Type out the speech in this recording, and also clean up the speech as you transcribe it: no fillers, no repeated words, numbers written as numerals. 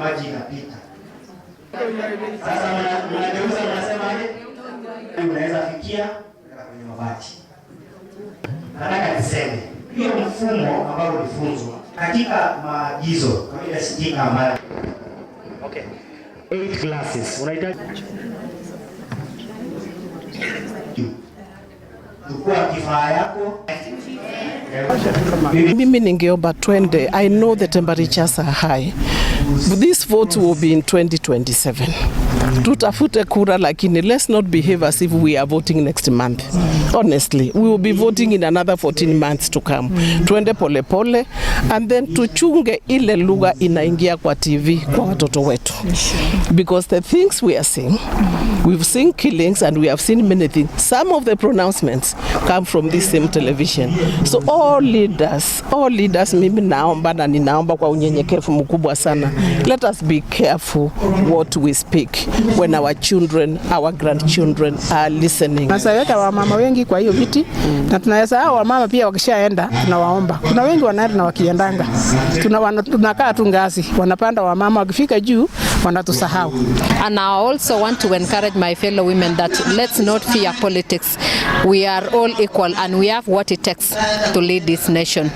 maji inapita. Sasa mnageuza mnasema unaweza fikia kwenye mabati. Nataka niseme hiyo mfumo ambao ulifunzwa katika maagizo kama ile stika ambayo okay 8 classes unahitaji chukua kifaa yako. Mimi ningeomba twende. I know the temperatures are high. This vote will be in 2027. Tutafute kura, lakini let's not behave as if we are voting next month. Honestly, we will be voting in another 14 months to come. Twende pole pole and then tuchunge ile lugha inaingia kwa TV kwa watoto wetu. Because the things we are seeing, we've seen killings and we have seen many things. Some of the pronouncements come from this same television. So all leaders, mimi naomba na ninaomba kwa unyenyekevu mkubwa sana. Let us be careful what we speak when our children, our grandchildren are listening. Nasaweka wamama wengi kwa hiyo viti na tunaweza hao wamama pia wakishaenda tunawaomba. Kuna wengi wanaenda na wakiendanga. Tunakaa tu ngazi, wanapanda wamama wakifika juu wanatusahau. And I also want to encourage my fellow women that let's not fear politics. We are all equal and we have what it takes to lead this nation.